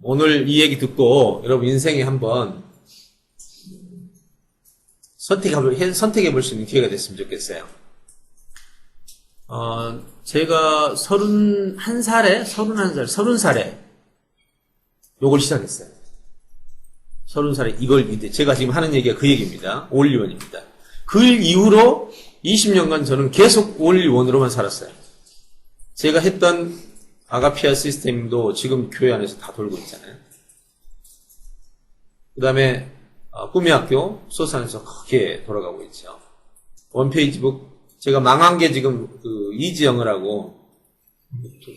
오늘 이 얘기 듣고 여러분 인생에 한번 선택해 볼 수 있는 기회가 됐으면 좋겠어요. 제가 30살에 요걸 시작했어요. 30살에 이제 제가 지금 하는 얘기가 그 얘기입니다. 올리원입니다. 그 이후로 20년간 저는 계속 올리원으로만 살았어요. 제가 했던 아가피아 시스템도 지금 교회 안에서 다 돌고 있잖아요. 그 다음에 꿈의 학교 소산에서 크게 돌아가고 있죠. 원페이지북 제가 망한 게 지금 이지영을 하고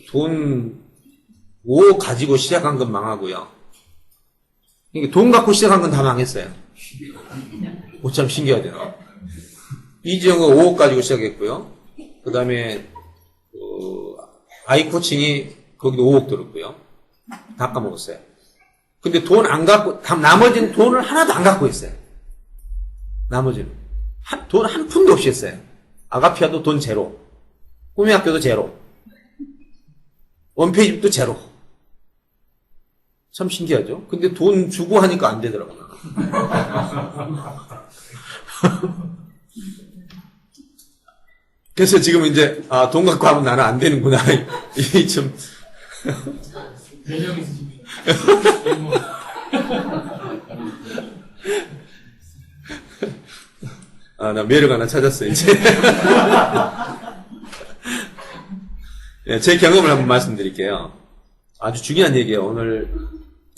돈 5억 가지고 시작한 건 망하고요. 그러니까 돈 갖고 시작한 건 다 망했어요. 참 신기하대요. 이지영은 5억 가지고 시작했고요. 그 다음에 아이 코칭이 거기도 5억 들었고요. 다 까먹었어요. 근데 돈 안 갖고, 나머지는 돈을 하나도 안 갖고 있어요. 나머지는. 돈 한 푼도 없이 했어요. 아가피아도 돈 제로. 꿈의 학교도 제로. 원페이지도 제로. 참 신기하죠? 근데 돈 주고 하니까 안 되더라고요. 그래서 지금 이제, 돈 갖고 하면 나는 안 되는구나. 이게 좀. 매력 있으시군요. 나 매력 하나 찾았어요, 이제. 네, 제 경험을 한번 말씀드릴게요. 아주 중요한 얘기예요. 오늘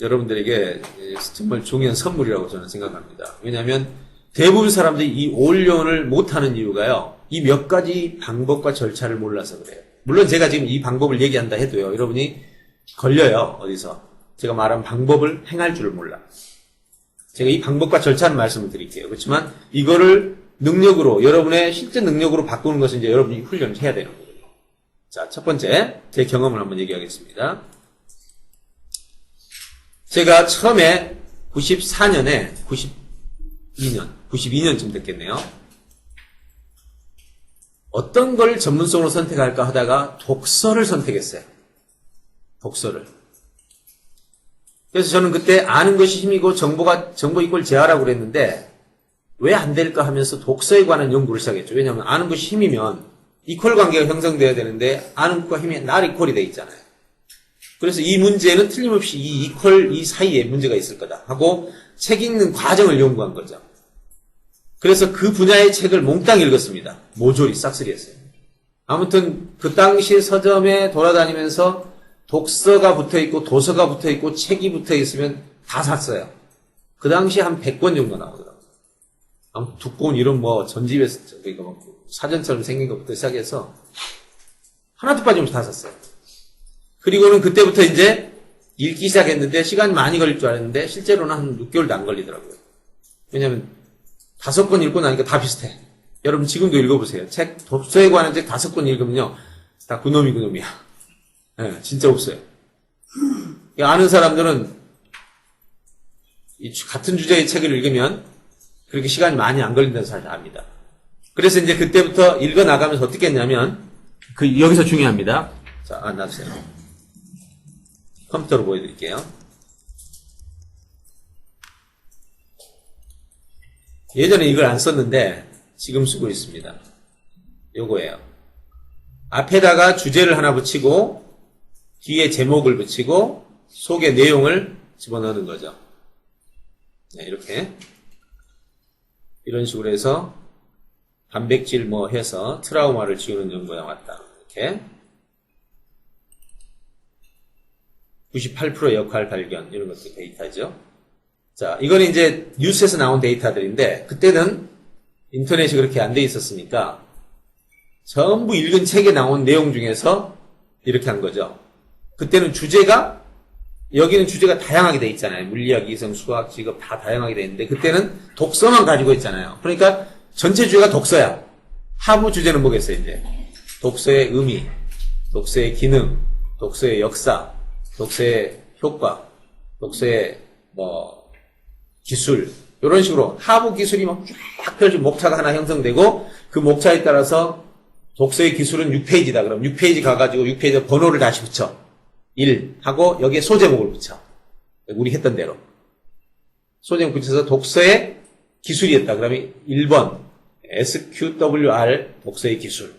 여러분들에게 정말 중요한 선물이라고 저는 생각합니다. 왜냐하면 대부분 사람들이 이 올려온을 못하는 이유가요. 이 몇 가지 방법과 절차를 몰라서 그래요. 물론 제가 지금 이 방법을 얘기한다 해도요. 여러분이 걸려요. 어디서. 제가 말한 방법을 행할 줄을 몰라. 제가 이 방법과 절차는 말씀을 드릴게요. 그렇지만 이거를 능력으로, 여러분의 실제 능력으로 바꾸는 것은 이제 여러분이 훈련을 해야 되는 거예요. 자, 첫 번째, 제 경험을 한번 얘기하겠습니다. 제가 처음에 94년에, 92년쯤 됐겠네요. 어떤 걸 전문성으로 선택할까 하다가 독서를 선택했어요. 독서를. 그래서 저는 그때 아는 것이 힘이고 정보 이꼴 재화라고 그랬는데 왜 안 될까 하면서 독서에 관한 연구를 시작했죠. 왜냐하면 아는 것이 힘이면 이퀄 관계가 형성돼야 되는데 아는 것과 힘이 날 이퀄이 돼 있잖아요. 그래서 이 문제는 틀림없이 이 이퀄 이 사이에 문제가 있을 거다 하고 책 읽는 과정을 연구한 거죠. 그래서 그 분야의 책을 몽땅 읽었습니다. 모조리 싹쓸이 했어요. 아무튼 그 당시 서점에 돌아다니면서 독서가 붙어있고 도서가 붙어있고 책이 붙어있으면 다 샀어요. 그 당시 한 100권 정도 나오더라고요. 아무튼 두꺼운 이런 전집에서 사전처럼 생긴 것부터 시작해서 하나도 빠짐없이 다 샀어요. 그리고는 그때부터 이제 읽기 시작했는데 시간이 많이 걸릴 줄 알았는데 실제로는 한 6개월도 안 걸리더라고요. 왜냐하면 5권 읽고 나니까 다 비슷해. 여러분 지금도 읽어보세요. 책, 독서에 관한 책 5권 읽으면요. 다 그놈이야. 네, 진짜 없어요. 아는 사람들은 같은 주제의 책을 읽으면 그렇게 시간이 많이 안 걸린다는 사실 압니다. 그래서 이제 그때부터 읽어나가면서 어떻게 했냐면, 여기서 중요합니다. 자, 놔주세요. 컴퓨터로 보여드릴게요. 예전에 이걸 안 썼는데, 지금 쓰고 있습니다. 요거예요. 앞에다가 주제를 하나 붙이고, 뒤에 제목을 붙이고, 속에 내용을 집어넣는 거죠. 네, 이렇게. 이런 식으로 해서 단백질 해서 트라우마를 지우는 연구가 왔다. 이렇게 98%의 역할 발견 이런 것들 데이터죠. 자, 이건 이제 뉴스에서 나온 데이터들인데 그때는 인터넷이 그렇게 안 돼 있었으니까 전부 읽은 책에 나온 내용 중에서 이렇게 한 거죠. 그때는 여기는 주제가 다양하게 돼 있잖아요. 물리학, 이성, 수학, 직업 다 다양하게 돼 있는데 그때는 독서만 가지고 있잖아요. 그러니까 전체 주제가 독서야. 하부 주제는 뭐겠어요, 이제? 독서의 의미, 독서의 기능, 독서의 역사, 독서의 효과, 독서의 기술 이런 식으로 하부 기술이 쫙 펼쳐진 목차가 하나 형성되고 그 목차에 따라서 독서의 기술은 6페이지다. 그럼 6페이지 가가지고 6페이지 번호를 다시 붙여. 1 하고 여기에 소제목을 붙여. 우리 했던 대로. 소재형 붙여서 독서의 기술이었다. 그러면 1번 SQWR 독서의 기술.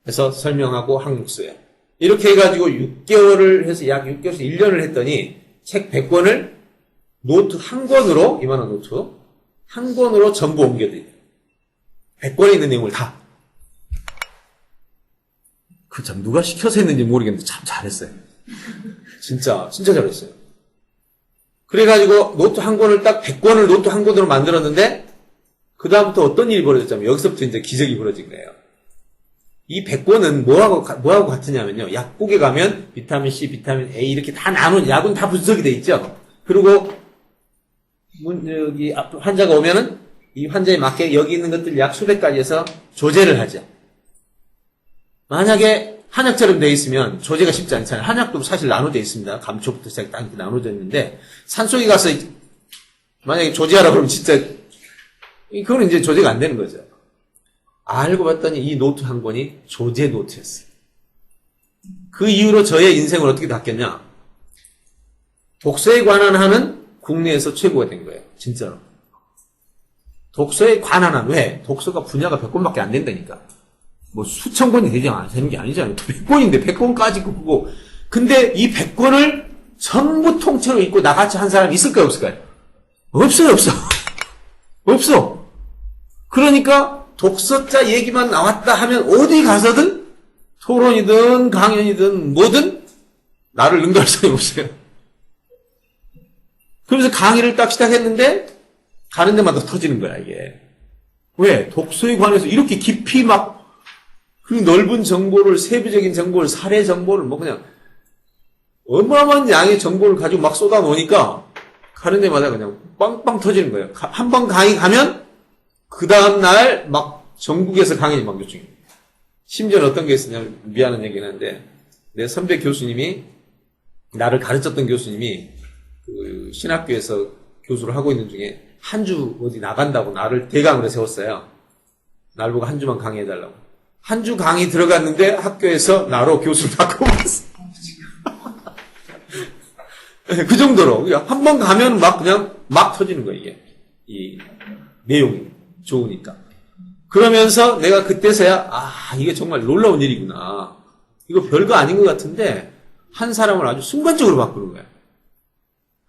해서 설명하고 한국 써요. 이렇게 해가지고 6개월을 해서 약 6개월에서 1년을 했더니 책 100권을 노트 한 권으로, 이만한 노트, 한 권으로 전부 옮겨드려요. 100권에 있는 내용을 다. 그 참 누가 시켜서 했는지 모르겠는데 참 잘했어요. 진짜 잘했어요. 그래가지고 노트 한 권을 딱 100권을 노트 한 권으로 만들었는데 그 다음부터 어떤 일이 벌어졌냐면 여기서부터 이제 기적이 벌어진 거예요. 이 100권은 뭐하고 같으냐면요. 약국에 가면 비타민 C, 비타민 A 이렇게 다 나눈 약은 다 분석이 돼 있죠. 그리고 여기 환자가 오면은 이 환자에 맞게 여기 있는 것들 약 수백 가지에서 조제를 하죠. 만약에 한약처럼 돼 있으면 조제가 쉽지 않잖아요. 한약도 사실 나눠져 있습니다. 감초부터 시작해 딱 이렇게 나눠져 있는데 산속에 가서 만약에 조제하라고 그러면 진짜 그건 이제 조제가 안 되는 거죠. 알고 봤더니 이 노트 한 권이 조제 노트였어요. 그 이후로 저의 인생을 어떻게 바뀌었냐? 독서에 관한 한은 국내에서 최고가 된 거예요. 진짜로. 독서에 관한 한. 왜? 독서가 분야가 100권밖에 안 된다니까. 뭐 수천 권이 되는 게 아니잖아요. 100권인데 100권까지 그거. 근데 이 100권을 전부 통째로 읽고 나같이 한 사람이 있을까요? 없을까요? 없어요. 없어. 그러니까 독서자 얘기만 나왔다 하면 어디 가서든 토론이든 강연이든 뭐든 나를 능가할 사람이 없어요. 그러면서 강의를 딱 시작했는데 가는 데마다 터지는 거야 이게. 왜? 독서에 관해서 이렇게 깊이 막 그 넓은 정보를, 세부적인 정보를, 사례 정보를 뭐 그냥 어마어마한 양의 정보를 가지고 막 쏟아 놓으니까 가는 데마다 그냥 빵빵 터지는 거예요. 한 번 강의 가면 그 다음날 막 전국에서 강연이 막 요청해요. 심지어는 어떤 게 있었냐면 미안한 얘기는 한데 내 선배 교수님이 나를 가르쳤던 교수님이 그 신학교에서 교수를 하고 있는 중에 한 주 어디 나간다고 나를 대강으로 세웠어요. 날 보고 한 주만 강의해달라고. 한 주 강의 들어갔는데 학교에서 나로 교수를 바꿔버렸어. 그 정도로. 한 번 가면 막 그냥 막 터지는 거예요, 이게. 이 내용이 좋으니까. 그러면서 내가 그때서야, 이게 정말 놀라운 일이구나. 이거 별거 아닌 것 같은데, 한 사람을 아주 순간적으로 바꾸는 거야.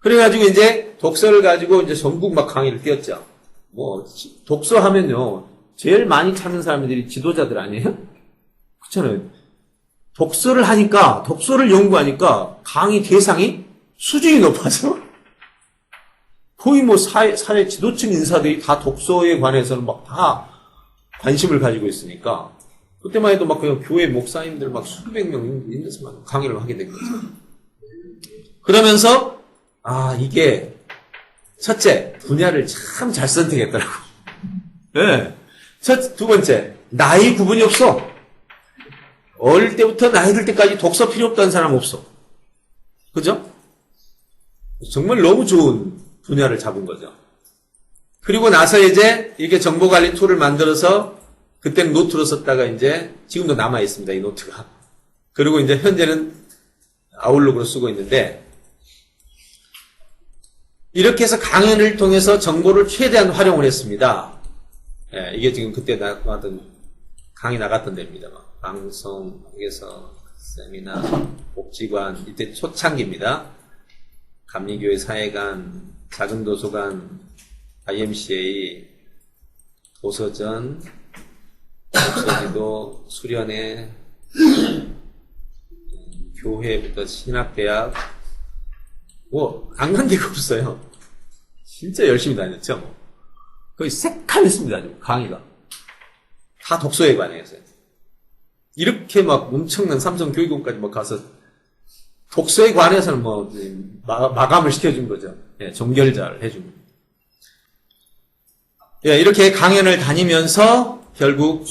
그래가지고 이제 독서를 가지고 이제 전국 막 강의를 띄웠죠. 뭐, 독서 하면요. 제일 많이 찾는 사람들이 지도자들 아니에요? 그렇잖아요. 독서를 하니까, 독서를 연구하니까 강의 대상이 수준이 높아서 거의 뭐 사회 지도층 인사들이 다 독서에 관해서는 막 다 관심을 가지고 있으니까 그때만 해도 막 그냥 교회 목사님들 막 수백 명 있는 강의를 하게 된 거죠. 그러면서 이게 첫째 분야를 참 잘 선택했더라고. 네. 두 번째 나이 구분이 없어. 어릴 때부터 나이 들 때까지 독서 필요 없다는 사람 없어. 그죠? 정말 너무 좋은 분야를 잡은 거죠. 그리고 나서 이제 이렇게 정보관리 툴을 만들어서 그때는 노트로 썼다가 이제 지금도 남아 있습니다. 이 노트가. 그리고 이제 현재는 아웃룩으로 쓰고 있는데 이렇게 해서 강연을 통해서 정보를 최대한 활용을 했습니다. 이게 지금 그때 나갔던 강의 나갔던 데입니다. 방송에서 세미나, 복지관 이때 초창기입니다. 감리교회 사회관, 작은 도서관, IMCA, 도서전, 독서지도, 수련회, 교회부터 신학대학, 뭐 안 간 데가 없어요. 진짜 열심히 다녔죠. 뭐. 거의 새칼했습니다. 강의가 다 독서에 관해서요. 이렇게 막 엄청난 삼성교육원까지 막 가서 독서에 관해서는 뭐 마감을 시켜준 거죠. 종결자를 해준 거죠. 이렇게 강연을 다니면서 결국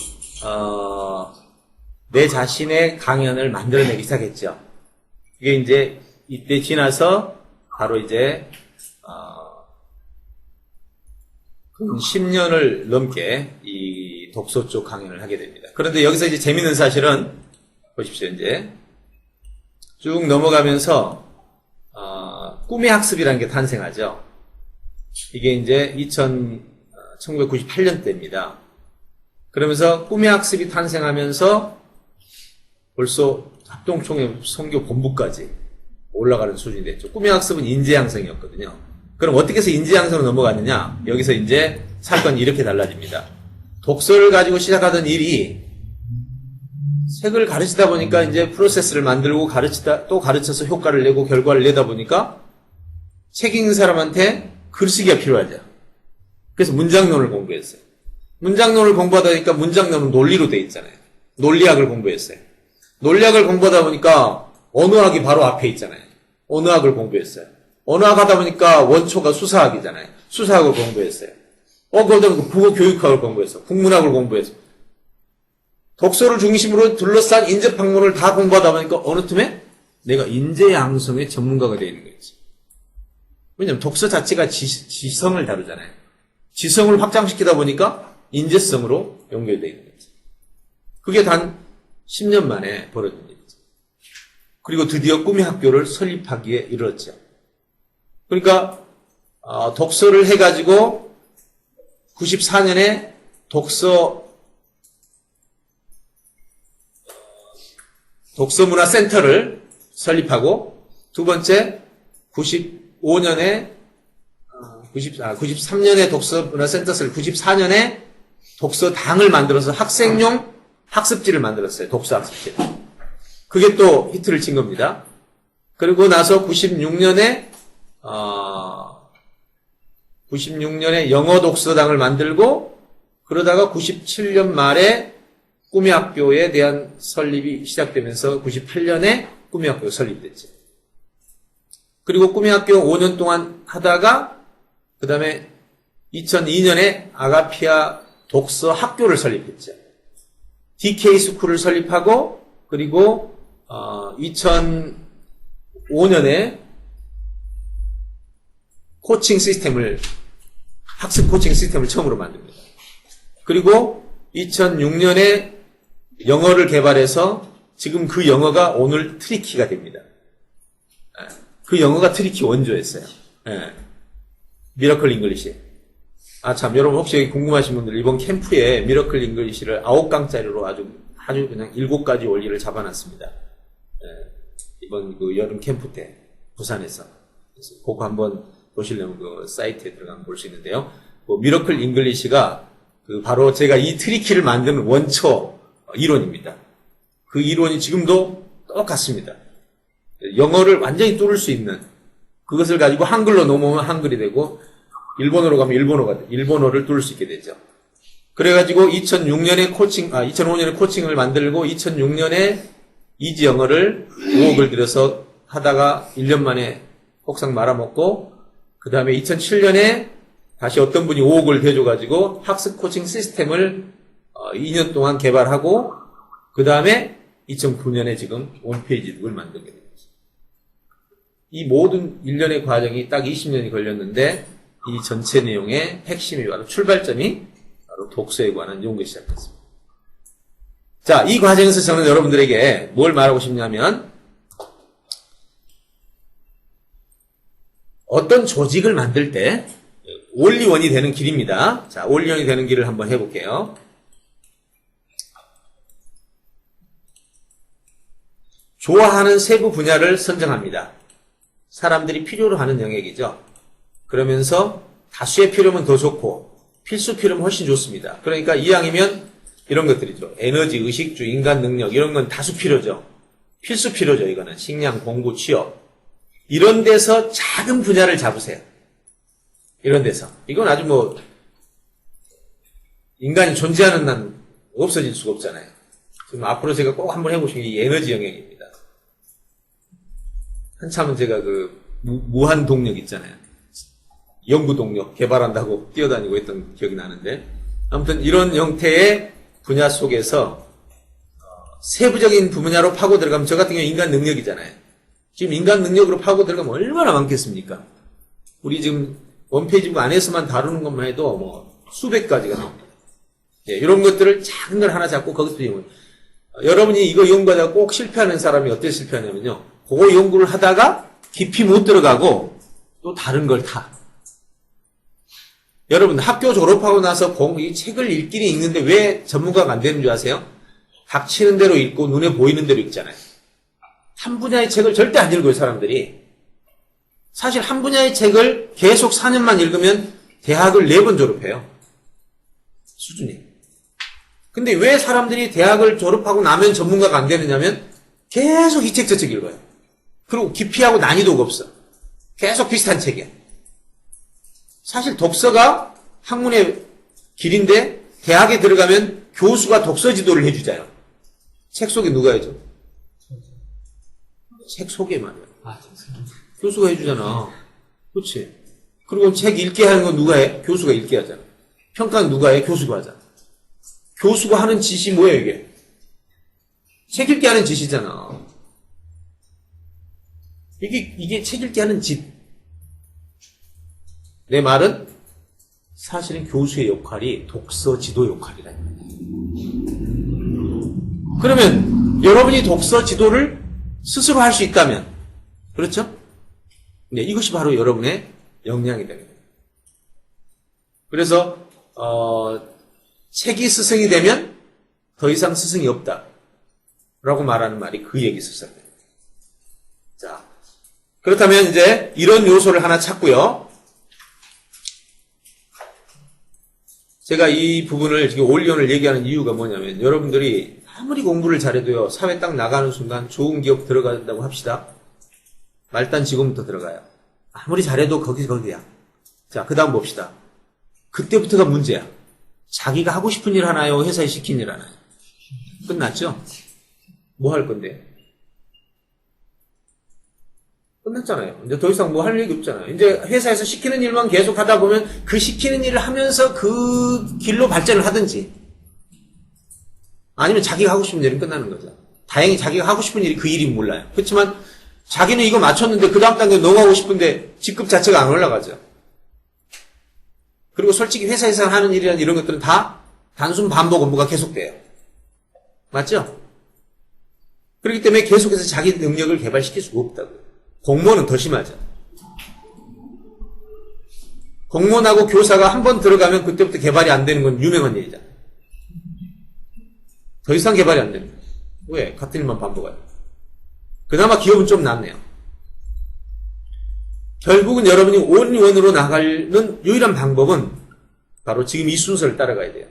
내 자신의 강연을 만들어내기 시작했죠. 이게 이제 이때 지나서 바로 이제 10년을 넘게 이 독서 쪽 강연을 하게 됩니다. 그런데 여기서 이제 재밌는 사실은 보십시오. 이제 쭉 넘어가면서 꿈의 학습이라는 게 탄생하죠. 이게 이제 1998년대입니다. 그러면서 꿈의 학습이 탄생하면서 벌써 합동총회 선교 본부까지 올라가는 수준이 됐죠. 꿈의 학습은 인재양성이었거든요. 그럼 어떻게 해서 인재양성으로 넘어갔느냐? 여기서 이제 사건이 이렇게 달라집니다. 독서를 가지고 시작하던 일이 책을 가르치다 보니까 이제 프로세스를 만들고 또 가르쳐서 효과를 내고 결과를 내다 보니까 책 읽는 사람한테 글쓰기가 필요하죠. 그래서 문장론을 공부했어요. 문장론을 공부하다 보니까 문장론은 논리로 돼 있잖아요. 논리학을 공부했어요. 논리학을 공부하다 보니까 언어학이 바로 앞에 있잖아요. 언어학을 공부했어요. 언어학 하다 보니까 원초가 수사학이잖아요. 수사학을 공부했어요. 그러다 국어 교육학을 공부했어. 국문학을 공부했어. 독서를 중심으로 둘러싼 인재학문을 다 공부하다 보니까 어느 틈에 내가 인재양성의 전문가가 되어 있는 거지. 왜냐면 독서 자체가 지성을 다루잖아요. 지성을 확장시키다 보니까 인재성으로 연결되어 있는 거지. 그게 단 10년 만에 벌어진 일이죠. 그리고 드디어 꿈의 학교를 설립하기에 이르렀죠. 그러니까 독서를 해가지고 94년에 독서문화센터를 설립하고 두 번째 93년에 독서문화센터를 94년에 독서당을 만들어서 학생용 학습지를 만들었어요. 독서학습지. 그게 또 히트를 친 겁니다. 그리고 나서 96년에 영어 독서당을 만들고 그러다가 97년 말에 꿈의 학교에 대한 설립이 시작되면서 98년에 꿈의 학교가 설립됐죠. 그리고 꿈의 학교 5년 동안 하다가 그 다음에 2002년에 아가피아 독서 학교를 설립했죠. DK 스쿨을 설립하고 그리고 2005년에 학습 코칭 시스템을 처음으로 만듭니다. 그리고 2006년에 영어를 개발해서 지금 그 영어가 오늘 트리키가 됩니다. 그 영어가 트리키 원조였어요. 미러클 잉글리시. 참, 여러분 혹시 여기 궁금하신 분들 이번 캠프에 미러클 잉글리시를 9강짜리로 아주 그냥 7가지 원리를 잡아놨습니다. 이번 그 여름 캠프 때 부산에서. 그래서 그거 한번 보시려면 그 사이트에 들어가면 볼 수 있는데요. 미러클 잉글리시가 바로 제가 이 트리키를 만드는 원초 이론입니다. 그 이론이 지금도 똑같습니다. 영어를 완전히 뚫을 수 있는 그것을 가지고 한글로 넘어오면 한글이 되고 일본어로 가면 일본어를 뚫을 수 있게 되죠. 그래가지고 2005년에 코칭을 만들고 2006년에 이지 영어를 5억을 들여서 하다가 1년 만에 폭삭 말아먹고 그 다음에 2007년에 다시 어떤 분이 5억을 대줘가지고 학습 코칭 시스템을 2년 동안 개발하고 그 다음에 2009년에 지금 홈페이지를 만들게 됩니다. 이 모든 일련의 과정이 딱 20년이 걸렸는데 이 전체 내용의 핵심이 바로 출발점이 바로 독서에 관한 연구를 시작했습니다. 자, 이 과정에서 저는 여러분들에게 뭘 말하고 싶냐면 어떤 조직을 만들 때 올리원이 되는 길입니다. 자, 올리원이 되는 길을 한번 해볼게요. 좋아하는 세부 분야를 선정합니다. 사람들이 필요로 하는 영역이죠. 그러면서 다수의 필요면 더 좋고 필수 필요면 훨씬 좋습니다. 그러니까 이왕이면 이런 것들이죠. 에너지, 의식주, 인간 능력 이런 건 다수 필요죠. 필수 필요죠. 이거는 식량, 공부, 취업 이런 데서 작은 분야를 잡으세요. 이런 데서 이건 아주 인간이 존재하는 난 없어질 수가 없잖아요. 지금 앞으로 제가 꼭 한번 해보신 게 이 에너지 영역입니다. 한참은 제가 무한 동력 있잖아요. 연구 동력 개발한다고 뛰어다니고 했던 기억이 나는데 아무튼 이런 형태의 분야 속에서 세부적인 분야로 파고 들어가면 저 같은 경우 인간 능력이잖아요. 지금 인간 능력으로 파고 들어가면 얼마나 많겠습니까? 우리 지금 원페이지북 안에서만 다루는 것만 해도 수백 가지가 나옵니다. 이런 것들을 작은 걸 하나 잡고 거기서 여러분이 이거 연구하다가 꼭 실패하는 사람이 어떻게 실패하냐면요. 그 연구를 하다가 깊이 못 들어가고 또 다른 걸 타. 여러분 학교 졸업하고 나서 이 책을 읽기는 읽는데 왜 전문가가 안 되는 줄 아세요? 닥치는 대로 읽고 눈에 보이는 대로 읽잖아요. 한 분야의 책을 절대 안 읽어요, 사람들이. 사실 한 분야의 책을 계속 4년만 읽으면 대학을 4번 졸업해요. 수준이. 근데 왜 사람들이 대학을 졸업하고 나면 전문가가 안 되느냐면 계속 이 책 저 책 읽어요. 그리고 깊이하고 난이도가 없어. 계속 비슷한 책이야. 사실 독서가 학문의 길인데 대학에 들어가면 교수가 독서 지도를 해주잖아요. 책 소개 누가 해줘? 책 소개 말이야. 교수가 해주잖아. 그렇지. 그리고 책 읽게 하는 건 누가 해? 교수가 읽게 하잖아. 평가는 누가 해? 교수가 하잖아. 교수가 하는 짓이 뭐예요, 이게? 책 읽게 하는 짓이잖아. 이게 책 읽게 하는 짓. 내 말은 사실은 교수의 역할이 독서 지도 역할이라는 거예요. 그러면 여러분이 독서 지도를 스스로 할 수 있다면, 그렇죠? 네, 이것이 바로 여러분의 역량이 되는 거예요. 그래서 책이 스승이 되면 더 이상 스승이 없다 라고 말하는 말이 그 얘기 있었어요. 자, 그렇다면 이제 이런 요소를 하나 찾고요. 제가 이 부분을 지금 올리언을 얘기하는 이유가 뭐냐면 여러분들이 아무리 공부를 잘해도요, 사회 딱 나가는 순간 좋은 기업 들어간다고 합시다. 말단 지금부터 들어가요. 아무리 잘해도 거기야. 자, 그 다음 봅시다. 그때부터가 문제야. 자기가 하고 싶은 일 하나요? 회사에 시킨 일 하나요? 끝났죠? 뭐 할 건데? 끝났잖아요. 이제 더 이상 뭐 할 얘기 없잖아요. 이제 회사에서 시키는 일만 계속 하다 보면 그 시키는 일을 하면서 그 길로 발전을 하든지 아니면 자기가 하고 싶은 일은 끝나는 거죠. 다행히 자기가 하고 싶은 일이 그 일인 몰라요. 그렇지만 자기는 이거 맞췄는데 그 다음 단계 넘어가고 싶은데 직급 자체가 안 올라가죠. 그리고 솔직히 회사에서 하는 일이나 이런 것들은 다 단순 반복 업무가 계속돼요. 맞죠? 그렇기 때문에 계속해서 자기 능력을 개발시킬 수가 없다고요. 공무원은 더 심하죠. 공무원하고 교사가 한 번 들어가면 그때부터 개발이 안 되는 건 유명한 얘기잖아요. 더 이상 개발이 안 됩니다. 왜? 같은 일만 반복해요. 그나마 기업은 좀 낫네요. 결국은 여러분이 올인원으로 나가는 유일한 방법은 바로 지금 이 순서를 따라가야 돼요.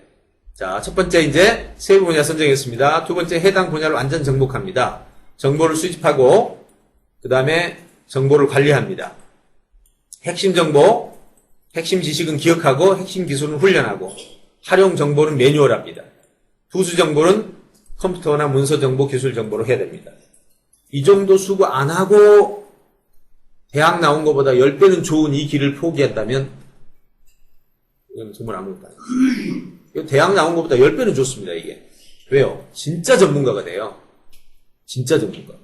자, 첫 번째 이제 세부 분야 선정했습니다. 두 번째 해당 분야를 완전 정복합니다. 정보를 수집하고 그 다음에 정보를 관리합니다. 핵심 정보, 핵심 지식은 기억하고 핵심 기술은 훈련하고 활용 정보는 매뉴얼합니다. 부수 정보는 컴퓨터나 문서 정보, 기술 정보로 해야 됩니다. 이 정도 수고 안 하고 대학 나온 것보다 10배는 좋은 이 길을 포기한다면 이건 정말 아무것도 아니에요. 대학 나온 것보다 10배는 좋습니다, 이게. 왜요? 진짜 전문가가 돼요. 진짜 전문가.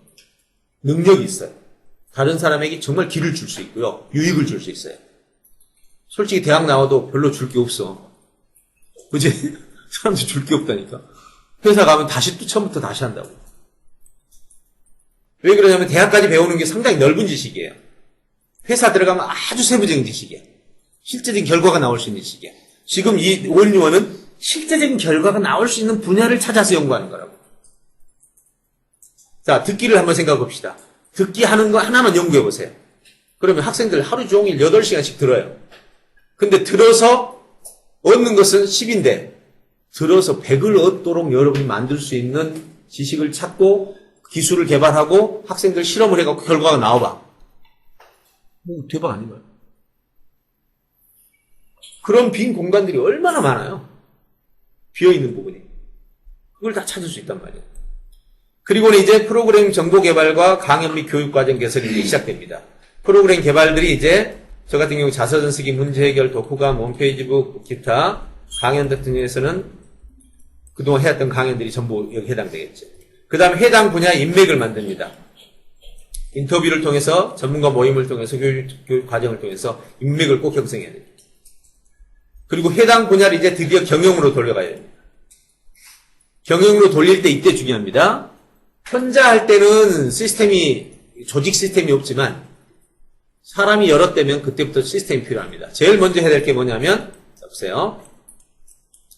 능력이 있어요. 다른 사람에게 정말 길을 줄 수 있고요. 유익을 줄 수 있어요. 솔직히 대학 나와도 별로 줄 게 없어. 그치? 사람들 줄 게 없다니까. 회사 가면 다시 또 처음부터 다시 한다고. 왜 그러냐면 대학까지 배우는 게 상당히 넓은 지식이에요. 회사 들어가면 아주 세부적인 지식이에요. 실제적인 결과가 나올 수 있는 지식이에요. 지금 이 올인원은 실제적인 결과가 나올 수 있는 분야를 찾아서 연구하는 거라고. 자, 듣기를 한번 생각해 봅시다. 듣기 하는 거 하나만 연구해 보세요. 그러면 학생들 하루 종일 8시간씩 들어요. 근데 들어서 얻는 것은 10인데 들어서 100을 얻도록 여러분이 만들 수 있는 지식을 찾고 기술을 개발하고 학생들 실험을 해갖고 결과가 나와봐. 뭐 대박 아닌가요? 그런 빈 공간들이 얼마나 많아요. 비어있는 부분이. 그걸 다 찾을 수 있단 말이에요. 그리고는 이제 프로그램 정보 개발과 강연 및 교육 과정 개설이 이제 시작됩니다. 프로그램 개발들이 이제 저 같은 경우 자서전 쓰기, 문제 해결, 독후감, 홈페이지북, 기타 강연 같은 데에서는 그동안 해왔던 강연들이 전부 여기 해당되겠죠. 그 다음에 해당 분야 인맥을 만듭니다. 인터뷰를 통해서 전문가 모임을 통해서 교육 과정을 통해서 인맥을 꼭 형성해야 됩니다. 그리고 해당 분야를 이제 드디어 경영으로 돌려가야 됩니다. 경영으로 돌릴 때 이때 중요합니다. 혼자 할 때는 조직 시스템이 없지만 사람이 여럿 되면 그때부터 시스템이 필요합니다. 제일 먼저 해야 될 게 뭐냐면, 자, 보세요.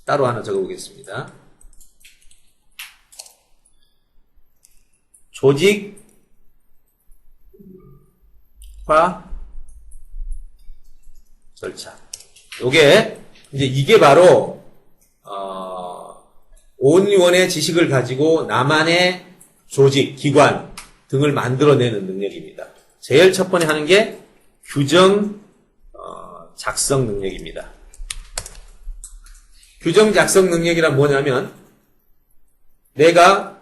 따로 하나 적어보겠습니다. 조직화 절차. 이게 바로, 온원의 지식을 가지고 나만의 조직, 기관 등을 만들어내는 능력입니다. 제일 첫 번째 하는 게 규정 작성 능력입니다. 규정 작성 능력이란 뭐냐면 내가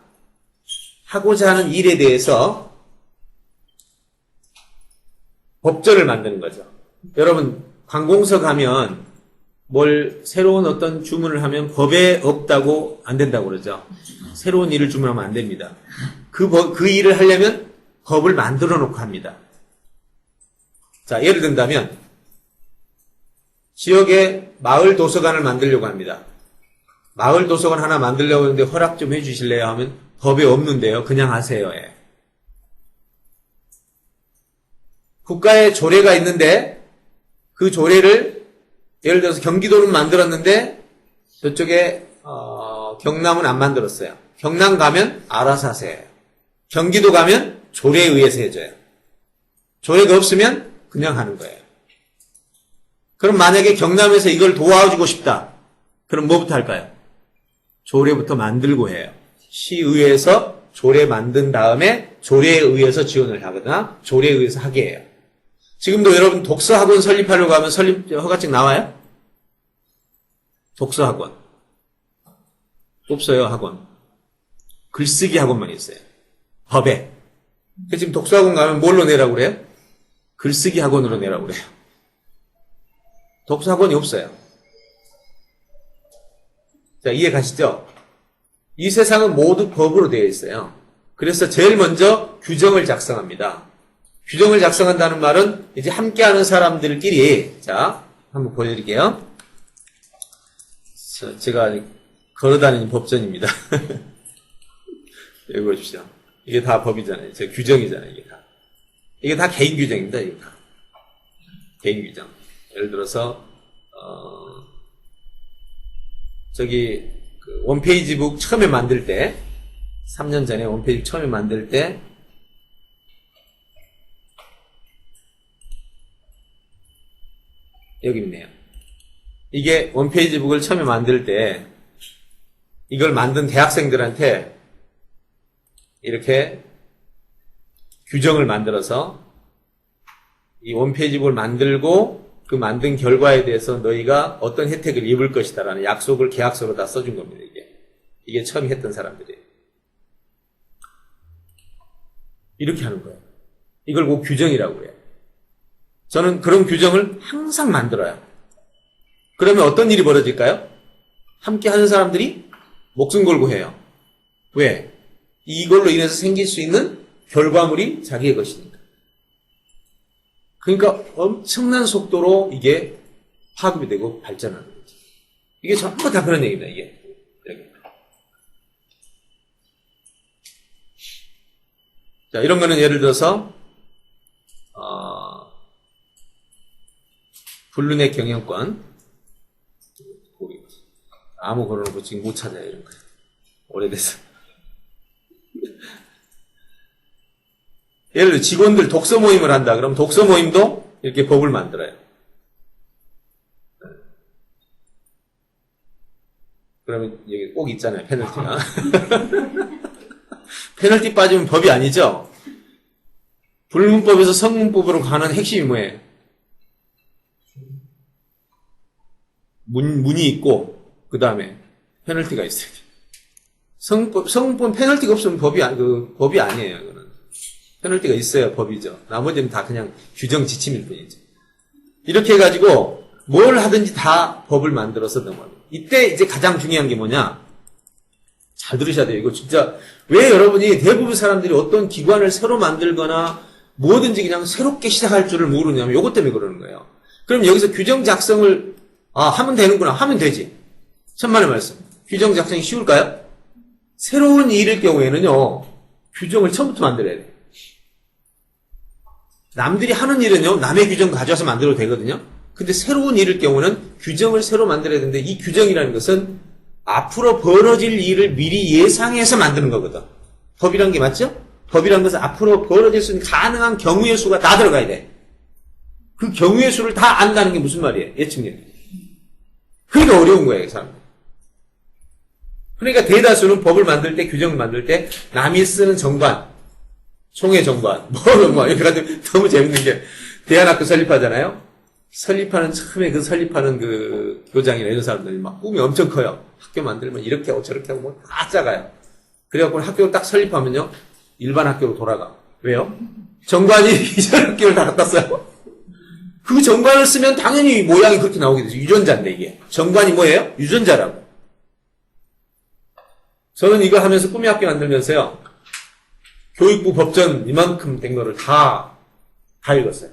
하고자 하는 일에 대해서 법전을 만드는 거죠. 여러분 관공서 가면 새로운 어떤 주문을 하면 법에 없다고 안 된다고 그러죠. 새로운 일을 주문하면 안 됩니다. 그 일을 하려면 법을 만들어 놓고 합니다. 자, 예를 든다면 지역에 마을 도서관을 만들려고 합니다. 마을 도서관 하나 만들려고 하는데 허락 좀 해주실래요? 하면 법에 없는데요. 그냥 하세요. 예. 국가의 조례가 있는데 그 조례를 예를 들어서 경기도는 만들었는데 저쪽에 경남은 안 만들었어요. 경남 가면 알아서 하세요. 경기도 가면 조례에 의해서 해줘요. 조례가 없으면 그냥 하는 거예요. 그럼 만약에 경남에서 이걸 도와주고 싶다. 그럼 뭐부터 할까요? 조례부터 만들고 해요. 시의회에서 조례 만든 다음에 조례에 의해서 지원을 하거나 조례에 의해서 하게 해요. 지금도 여러분 독서학원 설립하려고 하면 허가증 나와요? 독서학원. 없어요, 학원. 글쓰기 학원만 있어요. 법에. 지금 독서학원 가면 뭘로 내라고 그래요? 글쓰기 학원으로 내라고 그래요. 독서학원이 없어요. 자, 이해 가시죠? 이 세상은 모두 법으로 되어 있어요. 그래서 제일 먼저 규정을 작성합니다. 규정을 작성한다는 말은 이제 함께하는 사람들끼리, 자, 한번 보여드릴게요. 제가 걸어다니는 법전입니다. 여기 보십시오. 이게 다 법이잖아요. 제 규정이잖아요. 이게 다 개인 규정입니다. 이게 다 개인 규정. 예를 들어서 저기 그 원페이지북 처음에 만들 때 3년 전에 원페이지북 처음에 만들 때 여기 있네요. 이게 원페이지북을 처음에 만들 때 이걸 만든 대학생들한테 이렇게 규정을 만들어서 이 원페이지북을 만들고 그 만든 결과에 대해서 너희가 어떤 혜택을 입을 것이다라는 약속을 계약서로 다 써준 겁니다. 이게 처음 했던 사람들이에요. 이렇게 하는 거예요. 이걸 꼭 규정이라고 해요. 저는 그런 규정을 항상 만들어요. 그러면 어떤 일이 벌어질까요? 함께 하는 사람들이 목숨 걸고 해요. 왜? 이걸로 인해서 생길 수 있는 결과물이 자기의 것이니까. 그러니까 엄청난 속도로 이게 파급이 되고 발전하는 거죠. 이게 전부 다 그런 얘기입니다. 이게. 자, 이런 거는 예를 들어서 불륜의 경영권 아무 걸어놓고 지금 못 찾아요. 이런 거 오래돼서. 예를 들어 직원들 독서 모임을 한다. 그럼 독서 모임도 이렇게 법을 만들어요. 그러면 여기 꼭 있잖아요. 페널티가. 페널티 빠지면 법이 아니죠. 불문법에서 성문법으로 가는 핵심이 뭐예요? 문이 있고 그 다음에 페널티가 있어요. 성문법 페널티가 없으면 법이 아니에요. 그거는. 페널티가 있어야 법이죠. 나머지는 다 그냥 규정 지침일 뿐이죠. 이렇게 해가지고 뭘 하든지 다 법을 만들어서 넘어갑니다. 이때 이제 가장 중요한 게 뭐냐? 잘 들으셔야 돼요. 이거 진짜 왜 여러분이 대부분 사람들이 어떤 기관을 새로 만들거나 뭐든지 그냥 새롭게 시작할 줄을 모르냐면 요것 때문에 그러는 거예요. 그럼 여기서 규정 작성을 하면 되는구나. 하면 되지. 천만의 말씀. 규정 작성이 쉬울까요? 새로운 일일 경우에는요. 규정을 처음부터 만들어야 돼요. 남들이 하는 일은요, 남의 규정 가져와서 만들어도 되거든요. 근데 새로운 일일 경우는 규정을 새로 만들어야 되는데 이 규정이라는 것은 앞으로 벌어질 일을 미리 예상해서 만드는 거거든. 법이란 게 맞죠? 법이란 것은 앞으로 벌어질 수 있는 가능한 경우의 수가 다 들어가야 돼. 그 경우의 수를 다 안다는 게 무슨 말이에요? 예측력. 그러니까 어려운 거예요, 이 사람. 그러니까 대다수는 법을 만들 때, 규정을 만들 때 남이 쓰는 정관, 총회 정관, 이렇게 가지고 너무 재밌는 게 대안학교 설립하잖아요. 처음에 설립하는 그 교장이나 이런 사람들이 막 꿈이 엄청 커요. 학교 만들면 이렇게 하고 저렇게 하고 뭐 다 작아요. 그래갖고 학교를 딱 설립하면요, 일반 학교로 돌아가. 왜요? 정관이 이전 학교를 다 갖다 써요. 그 정관을 쓰면 당연히 모양이 그렇게 나오게 되죠. 유전자인데 이게. 정관이 뭐예요? 유전자라고. 저는 이거 하면서 꿈의 학교 만들면서요, 교육부 법전 이만큼 된 거를 다 읽었어요.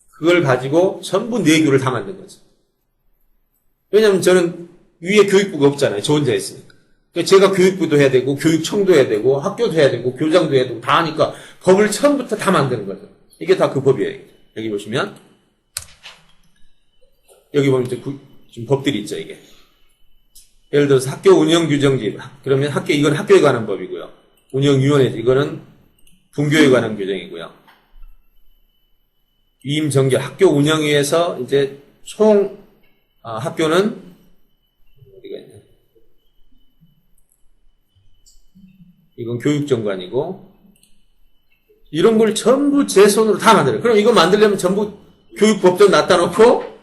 그걸 가지고 전부 4교를 다 만든 거죠. 왜냐면 저는 위에 교육부가 없잖아요. 저 혼자 있으니까. 제가 교육부도 해야 되고, 교육청도 해야 되고, 학교도 해야 되고, 교장도 해야 되고, 다 하니까 법을 처음부터 다 만드는 거죠. 이게 다 그 법이에요. 여기 보시면. 여기 보면 이제 지금 법들이 있죠, 이게. 예를 들어서 학교 운영 규정집. 그러면 이건 학교에 관한 법이고요. 운영위원회, 이거는 분교에 관한 규정이고요. 위임 정결, 학교 운영위에서 이제 학교는 어디가 있냐? 이건 교육정관이고, 이런 걸 전부 제 손으로 다 만들어요. 그럼 이거 만들려면 전부 교육법전 놨다 놓고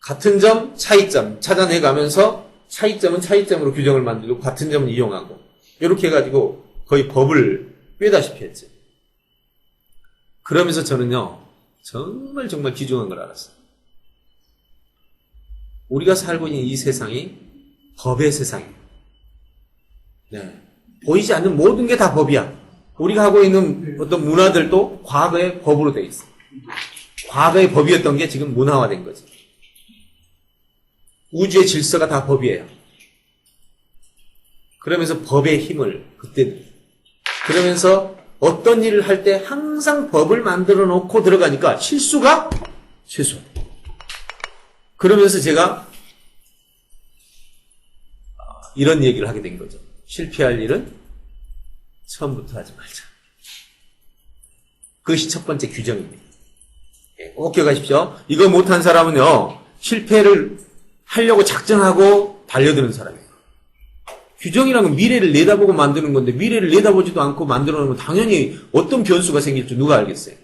같은 점, 차이점 찾아내 가면서 차이점은 차이점으로 규정을 만들고 같은 점은 이용하고 이렇게 해가지고 거의 법을 꿰다시피 했죠. 그러면서 저는요, 정말 귀중한 걸 알았어요. 우리가 살고 있는 이 세상이 법의 세상이에요. 네. 보이지 않는 모든 게 다 법이야. 우리가 하고 있는 어떤 문화들도 과거의 법으로 되어 있어요. 과거의 법이었던 게 지금 문화화된 거지. 우주의 질서가 다 법이에요. 그러면서 법의 힘을 그때 그러면서 어떤 일을 할 때 항상 법을 만들어 놓고 들어가니까 실수가 최소. 그러면서 제가 이런 얘기를 하게 된 거죠. 실패할 일은 처음부터 하지 말자. 그것이 첫 번째 규정입니다. 꼭 기억하십시오. 이거 못한 사람은요, 실패를 하려고 작정하고 달려드는 사람이에요. 규정이란 건 미래를 내다보고 만드는 건데 미래를 내다보지도 않고 만들어 놓으면 당연히 어떤 변수가 생길지 누가 알겠어요.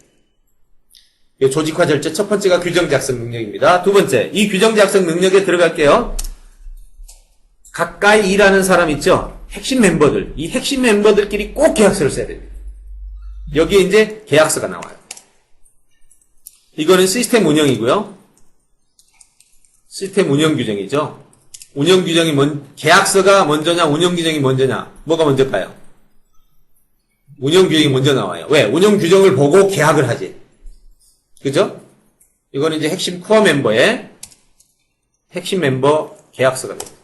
조직화 절제 첫 번째가 규정 작성 능력입니다. 두 번째, 이 규정 작성 능력에 들어갈게요. 가까이 일하는 사람 있죠? 핵심 멤버들. 이 핵심 멤버들끼리 꼭 계약서를 써야 됩니다. 여기에 이제 계약서가 나와요. 이거는 시스템 운영이고요. 시스템 운영 규정이죠. 운영 규정이 계약서가 먼저냐, 운영 규정이 먼저냐, 뭐가 먼저일까요? 운영 규정이 먼저 나와요. 왜? 운영 규정을 보고 계약을 하지. 그죠? 이거는 이제 핵심 코어 멤버의 핵심 멤버 계약서가 됩니다.